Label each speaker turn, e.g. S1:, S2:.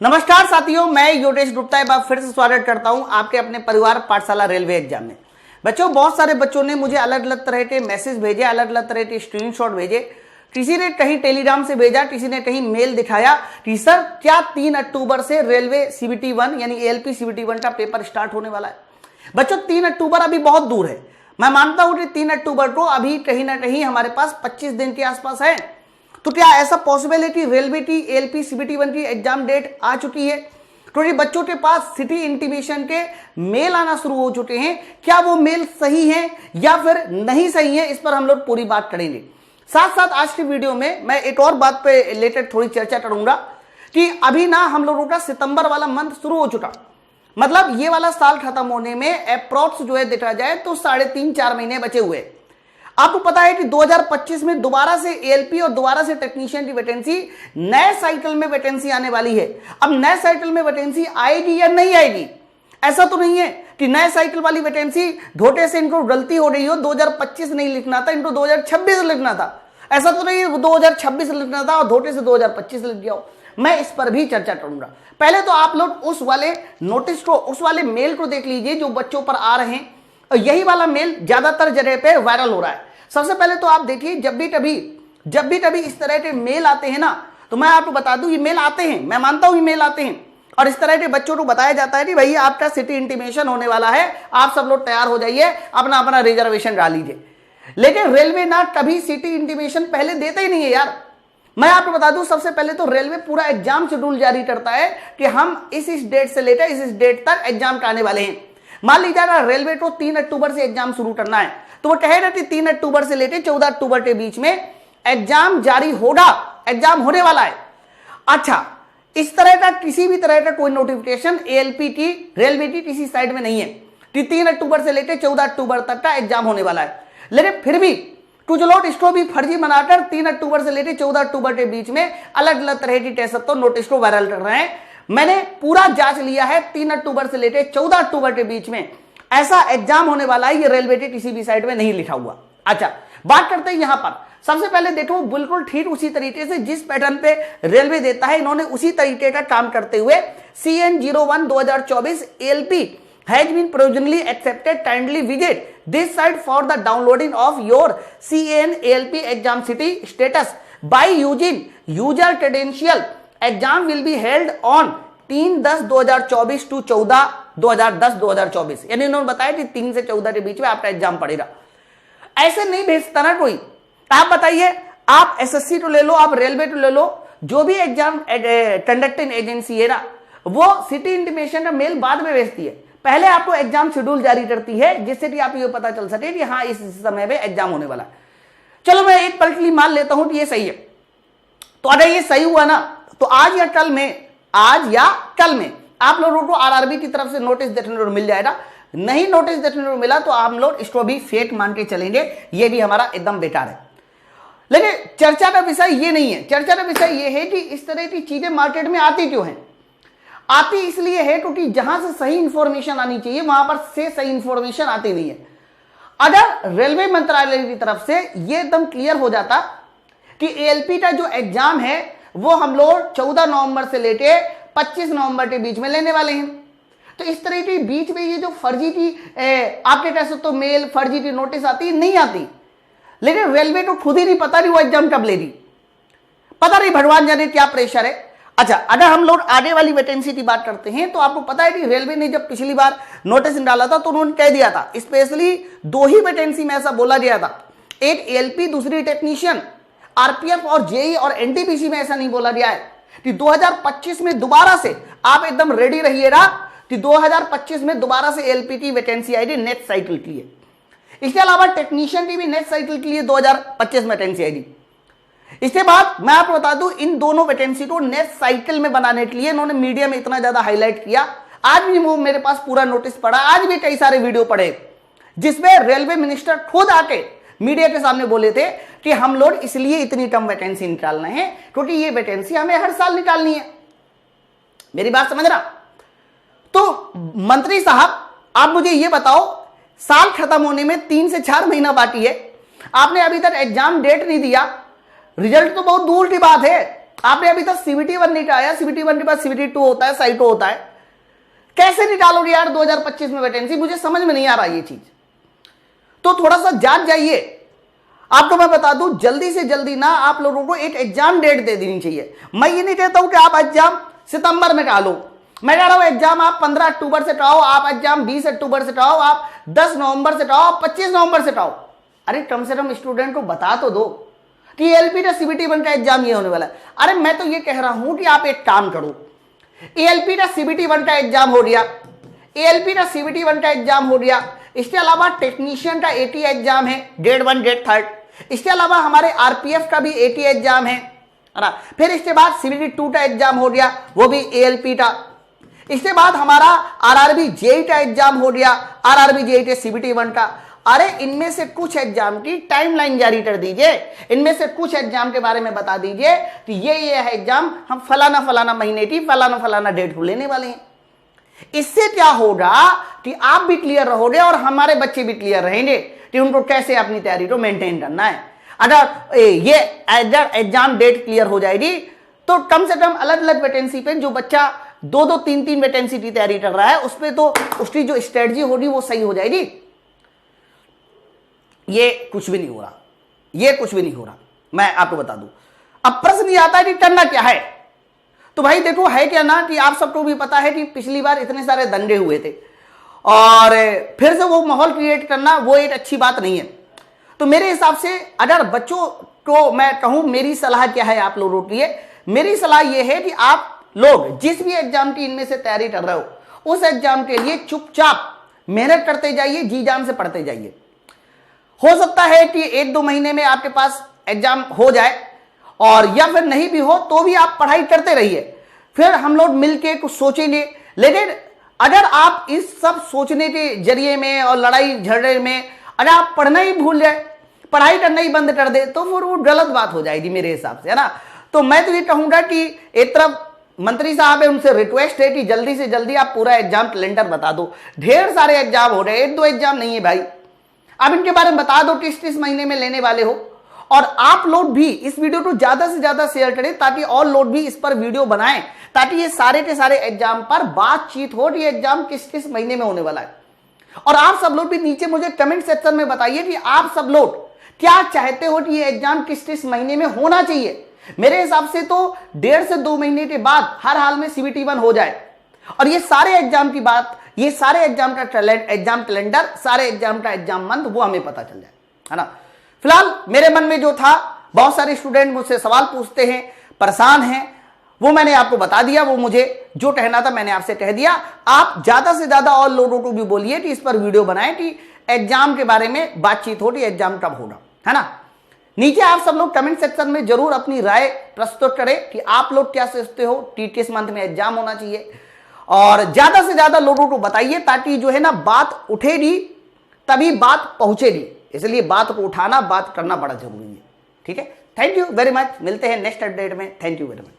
S1: नमस्कार साथियों, मैं योगेश गुप्ता एक बार फिर से स्वागत करता हूं आपके अपने परिवार पाठशाला रेलवे एग्जाम में। बच्चों, बहुत सारे बच्चों ने मुझे अलग अलग तरह के मैसेज भेजे, अलग अलग तरह के स्क्रीनशॉट भेजे। किसी ने कहीं टेलीग्राम से भेजा, किसी ने कहीं मेल दिखाया कि सर क्या 3 अक्टूबर से रेलवे CBT 1 यानी ALP CBT 1 का पेपर स्टार्ट होने वाला है। बच्चों, 3 अक्टूबर अभी बहुत दूर है। मैं मानता हूं कि 3 अक्टूबर को अभी कहीं ना कहीं हमारे पास 25 दिन के आसपास है। तो क्या ऐसा पॉसिबल है कि रेलवे की ALP CBT 1 की एग्जाम डेट आ चुकी है? क्योंकि बच्चों के पास सिटी इंटीमेशन के मेल आना शुरू हो चुके हैं। क्या वो मेल सही है या फिर नहीं सही है, इस पर हम लोग पूरी बात करेंगे। साथ साथ आज की वीडियो में मैं एक और बात पे रिलेटेड थोड़ी चर्चा करूंगा कि अभी ना हम लोगों का सितंबर वाला मंथ शुरू हो चुका, मतलब ये वाला साल खत्म होने में अप्रॉक्स जो है देखा जाए तो 3.5-4 महीने बचे हुए। आपको पता है कि 2025 में दोबारा से ALP और दोबारा से टेक्नीशियन की वैकेंसी नए साइकिल में वैकेंसी आने वाली है। अब नए साइकिल में वैकेंसी आएगी या नहीं आएगी, ऐसा तो नहीं है कि नए साइकिल वाली वैकेंसी धोखे से इनको गलती हो रही हो, 2025 नहीं लिखना था, इनको 2026 लिखना था। ऐसा तो नहीं है 2026 लिखना था और धोखे से 2025 लिख गया हो। मैं इस पर भी चर्चा करूंगा। पहले तो आप लोग उस वाले नोटिस को, उस वाले मेल को देख लीजिए जो बच्चों पर आ रहे हैं, और यही वाला मेल ज्यादातर जगह पे वायरल हो रहा है। सबसे पहले तो आप देखिए, जब भी कभी इस तरह के मेल आते हैं ना, तो मैं आपको बता दूं ये मेल आते हैं, मैं मानता हूं ये मेल आते हैं, और इस तरह के बच्चों को बताया जाता है कि भाई आपका सिटी इंटीमेशन होने वाला है, आप सब लोग तैयार हो जाइए, अपना अपना रिजर्वेशन डाल लीजिए। लेकिन रेलवे ना कभी सिटी इंटीमेशन पहले देता ही नहीं है यार। मैं आपको बता दूं, सबसे पहले तो रेलवे पूरा एग्जाम शेड्यूल जारी करता है कि हम इस डेट से लेकर इस डेट तक एग्जाम कराने वाले हैं। मान लीजिए ना रेलवे को 3 अक्टूबर से एग्जाम शुरू करना है, तो वो कहेगा कि 3 अक्टूबर से लेकर 14 अक्टूबर के बीच में एग्जाम जारी होगा, एग्जाम होने वाला है। अच्छा, इस तरह का किसी भी तरह का कोई नोटिफिकेशन ALP की, रेलवे की किसी साइड में नहीं है कि 3 अक्टूबर से लेकर 14 अक्टूबर तक का एग्जाम होने वाला है। लेकिन फिर भी कुछ लोग इसको भी फर्जी बनाकर 3 अक्टूबर से लेकर 14 अक्टूबर के बीच में अलग अलग तरह की कह सकते हो नोटिस को वायरल कर रहे हैं। मैंने पूरा जांच लिया है, 3 अक्टूबर से लेकर 14 अक्टूबर के बीच में ऐसा एग्जाम होने वाला है, ये रेलवे के किसी भी साइड में नहीं लिखा हुआ। अच्छा, बात करते हैं यहां पर। सबसे पहले देखो, बिल्कुल ठीक उसी तरीके से जिस पैटर्न पे रेलवे देता है, इन्होंने उसी तरीके का काम करते हुए CN01 2024 ALP has been provisionally accepted, kindly visit this site for the downloading of your CN ALP exam city status by using user credential. Exam will be held on 3/10/2024 to 14/10/2024। यानी इन्होंने बताया कि 3 से 14 के बीच में आपका एग्जाम पड़ेगा। ऐसे नहीं भेजता ना कोई। आप बताइए, आप SSC तो ले लो, आप रेलवे तो ले लो, जो भी एग्जाम कंडक्टिंग एजेंसी है ना, वो सिटी इंटीमेशन का मेल बाद में भेजती है, पहले आपको एग्जाम शेड्यूल जारी करती है, जिससे कि आप ये पता चल सके कि हाँ इस समय में एग्जाम होने वाला है। चलो मैं एक पल के लिए मान लेता हूं कि ये सही है। तो अगर ये सही हुआ ना, तो आज या कल में आप लोगों को RRB की तरफ से नोटिस देखने को मिल जाएगा। नहीं नोटिस देखने को मिला तो हम लोग इसको भी फेक मान के चलेंगे, ये भी हमारा एकदम बेकार है। लेकिन चर्चा का विषय ये नहीं है। चर्चा का विषय ये है कि इस तरह की चीजें मार्केट में आती क्यों हैं। आती इसलिए है क्योंकि जहां से सही इंफॉर्मेशन आनी चाहिए वहां पर से सही इंफॉर्मेशन आती नहीं है। अगर रेलवे मंत्रालय की तरफ से ये एकदम क्लियर हो जाता कि ALP का जो एग्जाम है वो हम लोग 14 नवंबर से लेके 25 नवंबर के बीच में लेने वाले हैं, तो इस तरह के बीच में ये जो फर्जी की आपके कह सकते हो मेल, फर्जी की नोटिस आती नहीं आती। लेकिन रेलवे को खुद ही नहीं पता नहीं वो एग्जाम कब लेगी, पता नहीं, भगवान जाने क्या प्रेशर है। अच्छा, अगर हम लोग आगे वाली वैकेंसी की बात करते हैं, तो आपको पता है कि रेलवे ने जब पिछली बार नोटिस डाला था तो उन्होंने कह दिया था, स्पेशली 2 ही वैकेंसी में ऐसा बोला गया था, एक ALP दूसरी टेक्नीशियन। RPF और JEE और NTPC में ऐसा नहीं बोला गया है कि 2025 में दोबारा से आप एकदम रेडी रहिएगा कि 2025 में दोबारा से ALP की वैकेंसी आएगी नेक्स्ट साइकिल के लिए। इसके अलावा टेक्नीशियन की भी नेक्स्ट साइकिल के लिए 2025 में वैकेंसी आएगी। इसके बाद मैं आपको बता दूं, इन दोनों वैकेंसी को नेक्स्ट साइकिल में बनाने के लिए इन्होंने मीडिया में इतना ज्यादा हाईलाइट किया। आज भी वो मेरे पास पूरा नोटिस पड़ा, आज भी कई सारे वीडियो पड़े जिसमें रेलवे मिनिस्टर खुद आके मीडिया के सामने बोले थे कि हम लोग इसलिए इतनी कम वैकेंसी निकाल रहे हैं क्योंकि ये वैकेंसी हमें हर साल निकालनी है। मेरी बात समझ रहा? तो मंत्री साहब, आप मुझे ये बताओ, साल खत्म होने में 3 से 4 महीना बाकी है, आपने अभी तक एग्जाम डेट नहीं दिया, रिजल्ट तो बहुत दूर की बात है, आपने अभी तक CBT 1 निकाला, CBT 1 के बाद CBT 2 होता है, साइटो होता है, कैसे निकालोगे यार 2025 में वैकेंसी? मुझे समझ में नहीं आ रहा ये चीज। तो थोड़ा सा जाग जाइए। आपको मैं बता दूं, जल्दी से जल्दी ना आप लोगों को एक एग्जाम डेट दे देनी चाहिए। मैं ये नहीं कहता हूं कि आप एग्जाम सितंबर में करा लो, मैं कह रहा हूं एग्जाम आप 15 अक्टूबर से कराओ, आप एग्जाम 20 अक्टूबर से कराओ, आप 10 नवंबर से कराओ, 25 नवंबर से कराओ। अरे कम से कम स्टूडेंट को बता तो दो कि ALP का CBT 1 का एग्जाम ये होने वाला है। अरे मैं तो ये कह रहा हूं कि आप एक काम करो, ALP का CBT 1 का एग्जाम हो गया, ALP का CBT 1 का एग्जाम हो गया, इसके अलावा टेक्नीशियन का AT एग्जाम है, ग्रेड 1 ग्रेड 3, इसके अलावा हमारे RPF का भी AT एग्जाम है ना। फिर इसके बाद CBT 2 का एग्जाम हो गया, वो भी ALP का। इसके बाद हमारा RRB JEE का एग्जाम हो गया, RRB JEE के CBT 1 का। अरे इनमें से कुछ एग्जाम की टाइमलाइन जारी कर दीजिए, इनमें से कुछ एग्जाम के बारे में बता दीजिए कि ये है एग्जाम, हम फलाना फलाना महीने की फलाना फलाना डेट को लेने वाले हैं। इससे क्या होगा कि आप भी क्लियर रहोगे और हमारे बच्चे भी क्लियर रहेंगे कि उनको कैसे अपनी तैयारी को मेंटेन करना है। अगर ये एग्जाम डेट क्लियर हो जाएगी तो कम से कम अलग अलग वैकेंसी पे जो बच्चा 2-2, 3-3 वैकेंसी की तैयारी कर रहा है उस पर तो उसकी जो स्ट्रेटजी होगी वो सही हो जाएगी। ये कुछ भी नहीं हो रहा, ये कुछ भी नहीं हो रहा, मैं आपको बता दूं। अब प्रश्न ये आता है कि करना क्या है। तो भाई देखो है क्या ना कि आप सबको भी पता है कि पिछली बार इतने सारे दंगे हुए थे और फिर से वो माहौल क्रिएट करना वो एक अच्छी बात नहीं है। तो मेरे हिसाब से अगर बच्चों को मैं कहूं मेरी सलाह क्या है आप लोगों के लिए, मेरी सलाह ये है कि आप लोग जिस भी एग्जाम की इनमें से तैयारी कर रहे हो उस एग्जाम के लिए चुपचाप मेहनत करते जाइए, जी जान से पढ़ते जाइए। हो सकता है कि 1-2 महीने में आपके पास एग्जाम हो जाए और या फिर नहीं भी हो तो भी आप पढ़ाई करते रहिए, फिर हम लोग मिलके कुछ सोचेंगे। लेकिन अगर आप इस सब सोचने के जरिए में और लड़ाई झगड़े में अगर आप पढ़ना ही भूल जाए, पढ़ाई करना ही बंद कर दे तो फिर वो गलत बात हो जाएगी मेरे हिसाब से, है ना। तो मैं तो ये कहूंगा कि एक तरफ मंत्री साहब है उनसे रिक्वेस्ट है कि जल्दी से जल्दी आप पूरा एग्जाम कैलेंडर बता दो। ढेर सारे एग्जाम हो रहे हैं, 1-2 एग्जाम नहीं है भाई। आप इनके बारे में बता दो किस महीने में लेने वाले हो, और आप लोग भी इस वीडियो को ज्यादा से ज्यादा शेयर करें ताकि और लोग भी इस पर वीडियो बनाएं, ताकि ये सारे के सारे एग्जाम पर बातचीत हो कि एग्जाम किस महीने में होने वाला है। और आप सब लोग भी नीचे मुझे कमेंट सेक्शन में बताइए कि आप सब लोग क्या चाहते हो कि ये एग्जाम किस महीने में होना चाहिए। मेरे हिसाब से तो 1.5 से 2 महीने के बाद हर हाल में CBT 1 हो जाए और ये सारे एग्जाम की बात, ये सारे एग्जाम का एग्जाम कैलेंडर, सारे एग्जाम का एग्जाम मंथ वो हमें पता चल जाए, है ना। फिलहाल मेरे मन में जो था, बहुत सारे स्टूडेंट मुझसे सवाल पूछते हैं, परेशान हैं, वो मैंने आपको बता दिया, वो मुझे जो कहना था मैंने आपसे कह दिया। आप ज्यादा से ज्यादा और लोगों को भी बोलिए कि इस पर वीडियो बनाएं कि एग्जाम के बारे में बातचीत हो कि एग्जाम कब होगा, है ना। नीचे आप सब लोग कमेंट सेक्शन में जरूर अपनी राय प्रस्तुत करें कि आप लोग क्या सोचते हो कि किस मंथ में एग्जाम होना चाहिए, और ज्यादा से ज्यादा लोगों को बताइए ताकि जो है ना बात उठेगी तभी बात पहुंचेगी, इसलिए बात को उठाना, बात करना बड़ा जरूरी है। ठीक है, थैंक यू वेरी मच, मिलते हैं नेक्स्ट अपडेट में। Thank you very much.